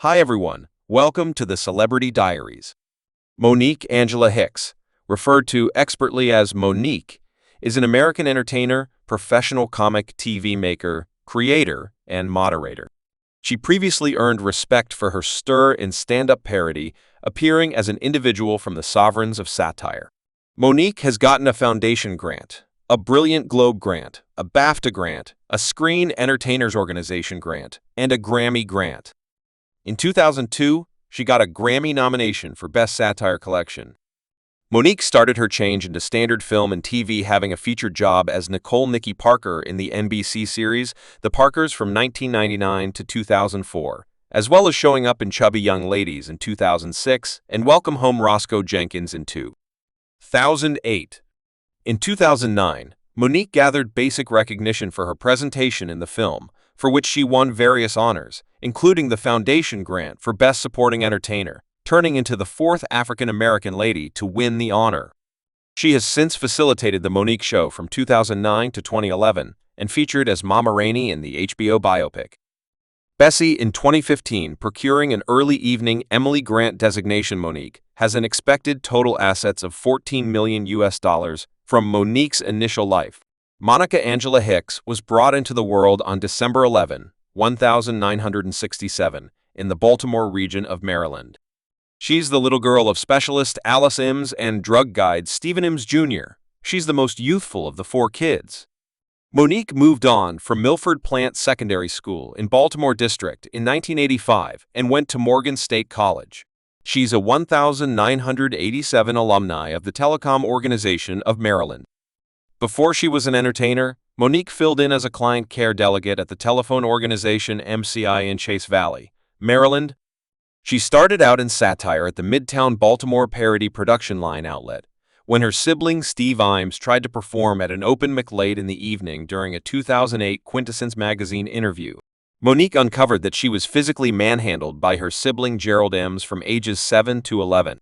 Hi everyone, welcome to the Celebrity Diaries. Monique Angela Hicks, referred to expertly as Monique, is an American entertainer, professional comic TV maker, creator, and moderator. She previously earned respect for her stir in stand-up parody, appearing as an individual from the sovereigns of satire. Monique has gotten a Foundation Grant, a Brilliant Globe Grant, a Bafta Grant, a Screen Entertainers Organization Grant, and a Grammy Grant. In 2002, she got a Grammy nomination for Best Satire Collection. Monique started her change into standard film and TV having a featured job as Nicole Nikki Parker in the NBC series The Parkers from 1999 to 2004, as well as showing up in Chubby Young Ladies in 2006 and Welcome Home Roscoe Jenkins in 2008. In 2009, Monique gathered basic recognition for her presentation in the film, for which she won various honors, including the Foundation Grant for Best Supporting Entertainer, turning into the fourth African-American lady to win the honor. She has since facilitated The Monique Show from 2009 to 2011 and featured as Mama Rainey in the HBO biopic Bessie in 2015. Procuring an early evening Emily Grant designation, Monique has an expected total assets of $14 million from Monique's initial life. Monique Angela Hicks was brought into the world on December 11, 1967, in the Baltimore region of Maryland. She's the little girl of specialist Alice Ims and drug guide Stephen Ims Jr. She's the most youthful of the four kids. Monique moved on from Milford Plant Secondary School in Baltimore District in 1985 and went to Morgan State College. She's a 1987 alumni of the Telecom Organization of Maryland. Before she was an entertainer, Monique filled in as a client care delegate at the Telephone Organization MCI in Chase Valley, Maryland. She started out in satire at the Midtown Baltimore parody production line outlet, when her sibling Steve Imes tried to perform at an open mic late in the evening during a 2008 Quintessence magazine interview. Monique uncovered that she was physically manhandled by her sibling Gerald Imes from ages 7 to 11.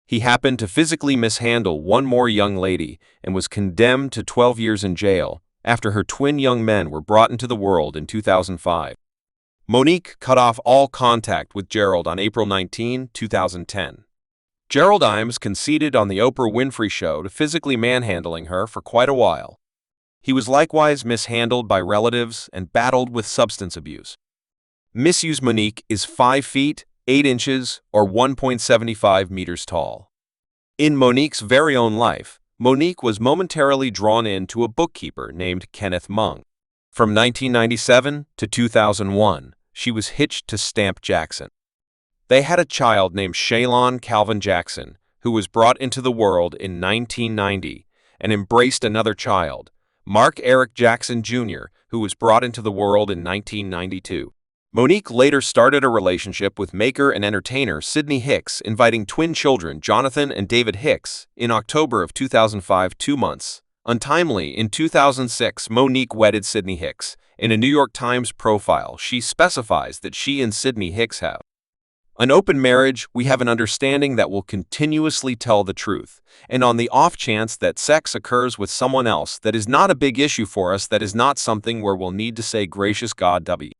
He happened to physically mishandle one more young lady and was condemned to 12 years in jail after her twin young men were brought into the world in 2005. Monique cut off all contact with Gerald on April 19, 2010. Gerald Imes conceded on the Oprah Winfrey Show to physically manhandling her for quite a while. He was likewise mishandled by relatives and battled with substance abuse. Misuse Monique is 5 feet, 8 inches, or 1.75 meters tall. In Monique's very own life, Monique was momentarily drawn into a bookkeeper named Kenneth Mung. From 1997 to 2001, she was hitched to Stamp Jackson. They had a child named Shaylon Calvin Jackson, who was brought into the world in 1990, and embraced another child, Mark Eric Jackson Jr., who was brought into the world in 1992. Monique later started a relationship with maker and entertainer Sydney Hicks, inviting twin children Jonathan and David Hicks in October of 2005, 2 months. Untimely, in 2006, Monique wedded Sydney Hicks. In a New York Times profile, she specifies that she and Sydney Hicks have an open marriage. We have an understanding that will continuously tell the truth, and on the off chance that sex occurs with someone else, that is not a big issue for us, that is not something where we'll need to say gracious God W.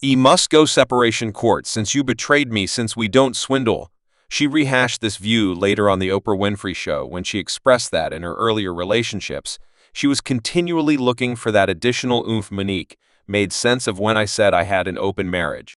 E must go separation court since you betrayed me, since we don't swindle. She rehashed this view later on the Oprah Winfrey Show when she expressed that in her earlier relationships, she was continually looking for that additional oomph. Monique made sense of when I said I had an open marriage.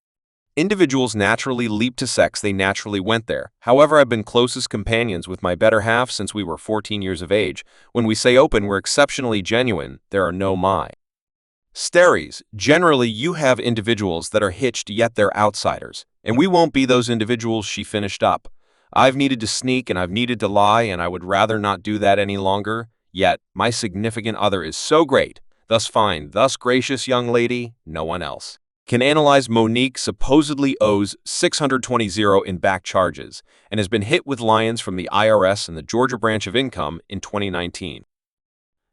Individuals naturally leap to sex, they naturally went there. However, I've been closest companions with my better half since we were 14 years of age. When we say open, we're exceptionally genuine. There are no mysteries. Generally, you have individuals that are hitched, yet they're outsiders. And we won't be those individuals. She finished up. I've needed to sneak and I've needed to lie, and I would rather not do that any longer. Yet, my significant other is so great, thus fine, thus gracious young lady, no one else can analyze. Monique supposedly owes $620,000 in back charges and has been hit with liens from the IRS and the Georgia branch of income in 2019.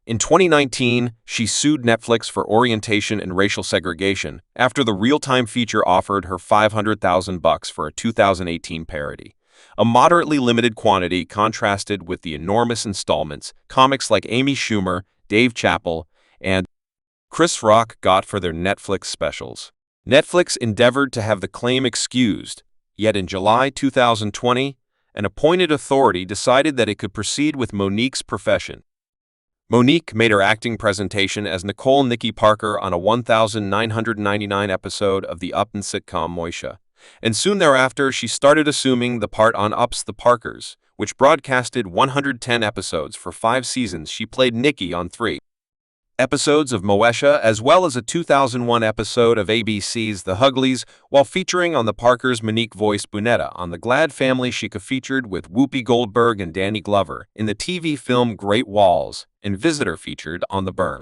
In 2019, she sued Netflix for orientation and racial segregation after the real-time feature offered her $500,000 for a 2018 parody. A moderately limited quantity contrasted with the enormous installments comics like Amy Schumer, Dave Chappelle, and Chris Rock got for their Netflix specials. Netflix endeavored to have the claim excused, yet in July 2020, an appointed authority decided that it could proceed with Monique's profession. Monique made her acting presentation as Nicole Nikki Parker on a 1999 episode of the Upton sitcom Moesha, and soon thereafter she started assuming the part on Up's The Parkers, which broadcasted 110 episodes for 5 seasons. She played Nikki on 3 episodes of Moesha as well as a 2001 episode of ABC's The Huglies, while featuring on The Parkers. Monique voiced Bunetta on The Glad Family. She co-featured with Whoopi Goldberg and Danny Glover in the TV film Great Walls, and Visitor featured on The Burn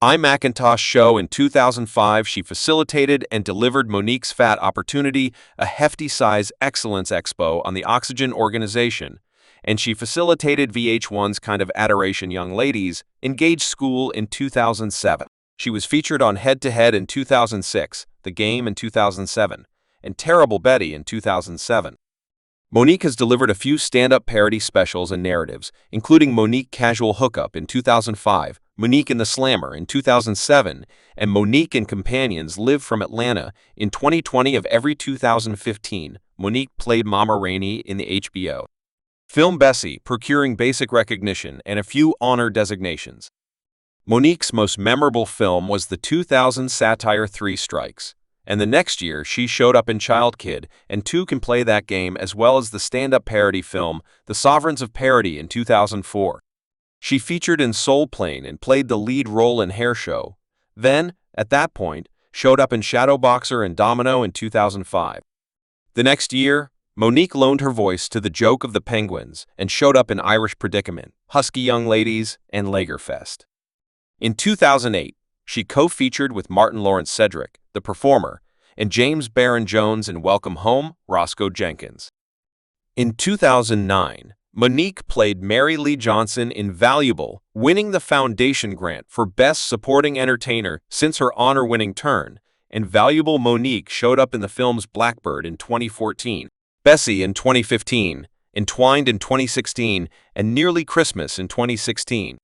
Macintosh show in 2005. She facilitated and delivered Monique's Fat Opportunity, a hefty size excellence expo on the Oxygen organization, and she facilitated VH1's Kind of Adoration Young Ladies Engaged School in 2007. She was featured on Head to Head in 2006, The Game in 2007, and Terrible Betty in 2007. Monique has delivered a few stand-up parody specials and narratives, including Monique Casual Hookup in 2005, Monique and the Slammer in 2007, and Monique and Companions Live from Atlanta in 2020. Of every 2015, Monique played Mama Rainey in the HBO film Bessie, procuring basic recognition and a few honor designations. Monique's most memorable film was the 2000 satire 3 Strikes, and the next year she showed up in Child Kid and Two Can Play That Game, as well as the stand-up parody film The Sovereigns of Parody in 2004. She featured in Soul Plane and played the lead role in Hair Show, then, at that point, showed up in Shadowboxer and Domino in 2005. The next year, Monique loaned her voice to The Joke of the Penguins and showed up in Irish Predicament, Husky Young Ladies, and Lagerfest. In 2008, she co-featured with Martin Lawrence Cedric, the performer, and James Barron Jones in Welcome Home, Roscoe Jenkins. In 2009, Monique played Mary Lee Johnson in Valuable, winning the Foundation Grant for Best Supporting Entertainer since her honor-winning turn, and Valuable. Monique showed up in the films Blackbird in 2014, Bessie in 2015, Entwined in 2016, and Nearly Christmas in 2016.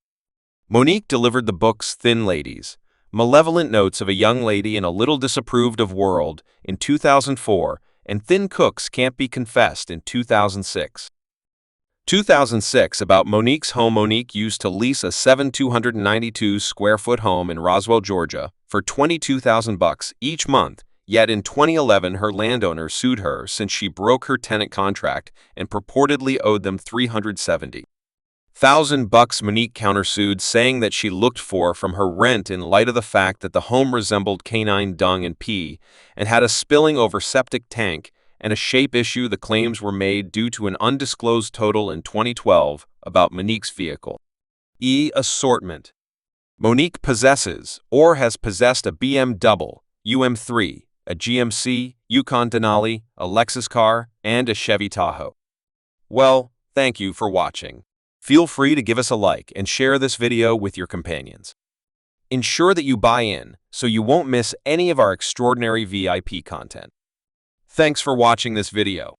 Monique delivered the books Thin Ladies, Malevolent Notes of a Young Lady in a Little Disapproved of World in 2004, and Thin Cooks Can't Be Confessed in 2006. 2006, about Monique's home. Monique used to lease a 7,292 square foot home in Roswell, Georgia, for $22,000 each month. Yet in 2011, her landowner sued her since she broke her tenant contract and purportedly owed them $370,000. Monique countersued, saying that she looked for from her rent in light of the fact that the home resembled canine dung and pee and had a spilling over septic tank and a shape issue. The claims were made due to an undisclosed total in 2012 about Monique's vehicle assortment. Monique possesses or has possessed a BMW UM3, a GMC, Yukon Denali, a Lexus car, and a Chevy Tahoe. Well, thank you for watching. Feel free to give us a like and share this video with your companions. Ensure that you buy in so you won't miss any of our extraordinary VIP content. Thanks for watching this video.